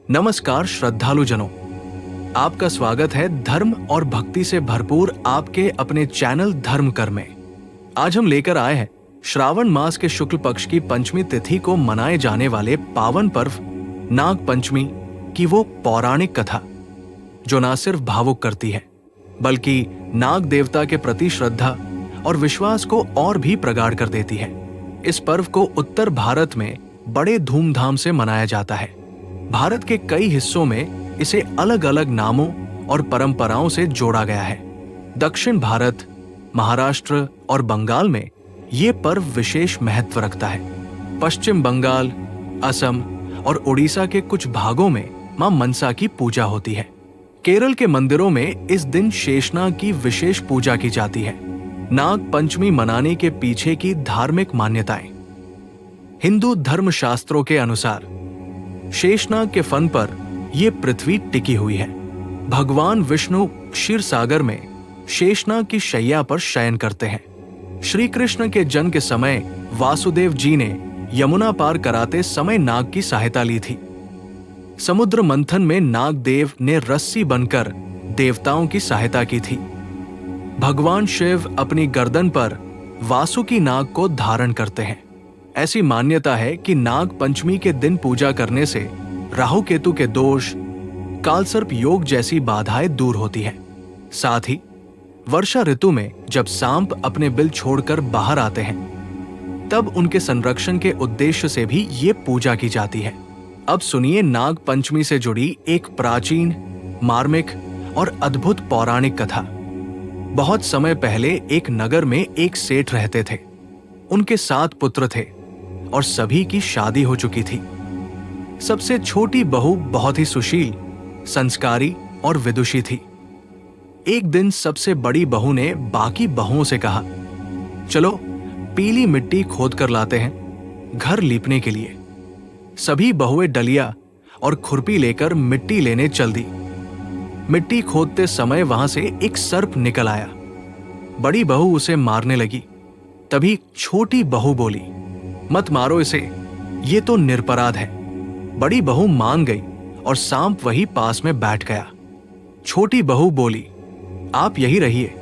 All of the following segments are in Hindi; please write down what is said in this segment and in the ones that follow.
नमस्कार श्रद्धालु जनों, आपका स्वागत है धर्म और भक्ति से भरपूर आपके अपने चैनल धर्म कर में। आज हम लेकर आए हैं श्रावण मास के शुक्ल पक्ष की पंचमी तिथि को मनाए जाने वाले पावन पर्व नाग पंचमी की वो पौराणिक कथा जो न सिर्फ भावुक करती है बल्कि नाग देवता के प्रति श्रद्धा और विश्वास को और भी प्रगाढ़ कर देती है। इस पर्व को उत्तर भारत में बड़े धूमधाम से मनाया जाता है। भारत के कई हिस्सों में इसे अलग अलग नामों और परंपराओं से जोड़ा गया है। दक्षिण भारत, महाराष्ट्र और बंगाल में ये पर्व विशेष महत्व रखता है। पश्चिम बंगाल, असम और उड़ीसा के कुछ भागों में मां मनसा की पूजा होती है। केरल के मंदिरों में इस दिन शेषनाग की विशेष पूजा की जाती है। नाग पंचमी मनाने के पीछे की धार्मिक मान्यताएं। हिंदू धर्म शास्त्रों के अनुसार शेषनाग के फन पर यह पृथ्वी टिकी हुई है। भगवान विष्णु क्षीर सागर में शेषनाग की शैया पर शयन करते हैं। श्री कृष्ण के जन्म के समय वासुदेव जी ने यमुना पार कराते समय नाग की सहायता ली थी। समुद्र मंथन में नाग देव ने रस्सी बनकर देवताओं की सहायता की थी। भगवान शिव अपनी गर्दन पर वासुकी नाग को धारण करते हैं। ऐसी मान्यता है कि नाग पंचमी के दिन पूजा करने से राहु केतु के दोष, कालसर्प योग जैसी बाधाएं दूर होती है। साथ ही वर्षा ऋतु में जब सांप अपने बिल छोड़कर बाहर आते हैं तब उनके संरक्षण के उद्देश्य से भी ये पूजा की जाती है। अब सुनिए नाग पंचमी से जुड़ी एक प्राचीन, मार्मिक और अद्भुत पौराणिक कथा। बहुत समय पहले एक नगर में एक सेठ रहते थे। उनके 7 पुत्र थे और सभी की शादी हो चुकी थी। सबसे छोटी बहू बहुत ही सुशील, संस्कारी और विदुषी थी। एक दिन सबसे बड़ी बहू ने बाकी बहुओं से कहा, चलो पीली मिट्टी खोद कर लाते हैं घर लीपने के लिए। सभी बहुएं डलिया और खुरपी लेकर मिट्टी लेने चल दी। मिट्टी खोदते समय वहां से एक सर्प निकल आया। बड़ी बहू उसे मारने लगी। तभी छोटी बहू बोली, मत मारो इसे, ये तो निरपराध है। बड़ी बहू मान गई और सांप वही पास में बैठ गया। छोटी बहू बोली, आप यही रहिए,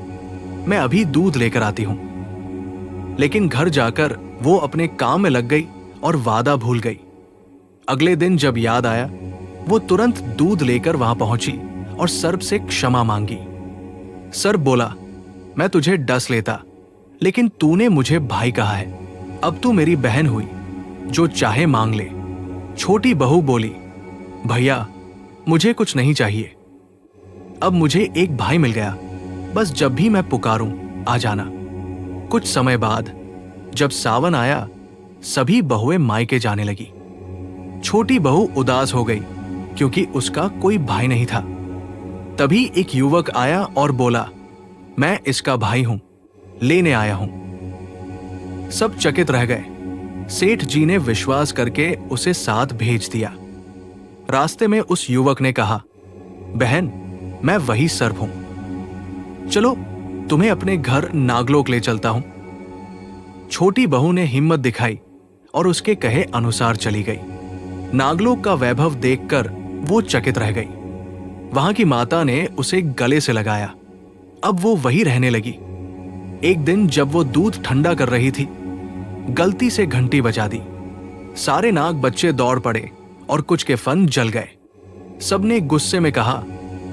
मैं अभी दूध लेकर आती हूं। लेकिन घर जाकर वो अपने काम में लग गई और वादा भूल गई। अगले दिन जब याद आया, वो तुरंत दूध लेकर वहां पहुंची और सर्प से क्षमा मांगी। सर्प बोला, मैं तुझे डस लेता, लेकिन तूने मुझे भाई कहा है, अब तू मेरी बहन हुई, जो चाहे मांग ले। छोटी बहू बोली, भैया मुझे कुछ नहीं चाहिए, अब मुझे एक भाई मिल गया, बस जब भी मैं पुकारूं आ जाना। कुछ समय बाद जब सावन आया, सभी बहुएं मायके जाने लगी। छोटी बहू उदास हो गई क्योंकि उसका कोई भाई नहीं था। तभी एक युवक आया और बोला, मैं इसका भाई हूं, लेने आया हूं। सब चकित रह गए। सेठ जी ने विश्वास करके उसे साथ भेज दिया। रास्ते में उस युवक ने कहा, बहन मैं वही सर्प हूं, चलो तुम्हें अपने घर नागलोक ले चलता हूं। छोटी बहू ने हिम्मत दिखाई और उसके कहे अनुसार चली गई। नागलोक का वैभव देखकर वो चकित रह गई। वहां की माता ने उसे गले से लगाया। अब वो वही रहने लगी। एक दिन जब वो दूध ठंडा कर रही थी, गलती से घंटी बजा दी। सारे नाग बच्चे दौड़ पड़े और कुछ के फन जल गए। सबने गुस्से में कहा,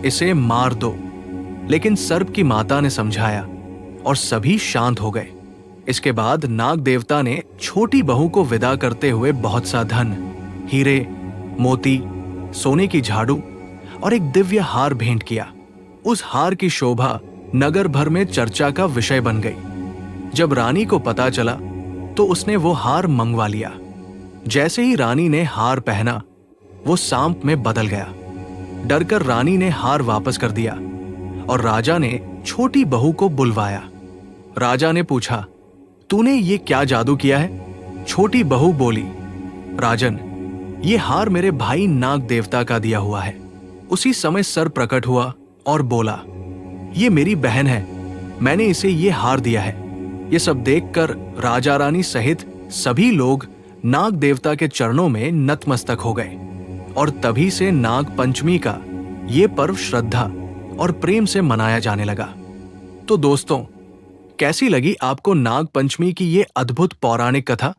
इसे मार दो, लेकिन सर्प की माता ने समझाया और सभी शांत हो गए। इसके बाद नाग देवता ने छोटी बहू को विदा करते हुए बहुत सा धन, हीरे, मोती, सोने की झाड़ू और एक दिव्य हार भेंट किया। उस हार की शोभा नगर भर में चर्चा का विषय बन गई। जब रानी को पता चला तो उसने वो हार मंगवा लिया। जैसे ही रानी ने हार पहना, वो सांप में बदल गया। डरकर रानी ने हार वापस कर दिया और राजा ने छोटी बहू को बुलवाया। राजा ने पूछा, तूने ये क्या जादू किया है? छोटी बहू बोली, राजन ये हार मेरे भाई नाग देवता का दिया हुआ है। उसी समय सर्प प्रकट हुआ और बोला, ये मेरी बहन है, मैंने इसे ये हार दिया है। ये सब देखकर राजा रानी सहित सभी लोग नाग देवता के चरणों में नतमस्तक हो गए। और तभी से नाग पंचमी का ये पर्व श्रद्धा और प्रेम से मनाया जाने लगा। तो दोस्तों, कैसी लगी आपको नाग पंचमी की ये अद्भुत पौराणिक कथा?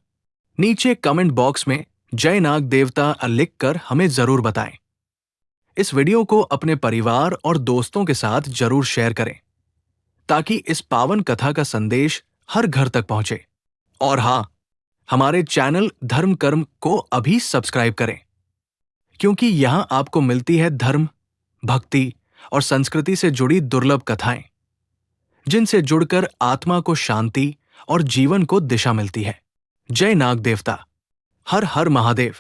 नीचे कमेंट बॉक्स में जय नाग देवता लिखकर हमें जरूर बताएं। इस वीडियो को अपने परिवार और दोस्तों के साथ जरूर शेयर करें ताकि इस पावन कथा का संदेश हर घर तक पहुंचे। और हाँ, हमारे चैनल धर्म कर्म को अभी सब्सक्राइब करें, क्योंकि यहां आपको मिलती है धर्म, भक्ति और संस्कृति से जुड़ी दुर्लभ कथाएं, जिनसे जुड़कर आत्मा को शांति और जीवन को दिशा मिलती है। जय नाग देवता। हर हर महादेव।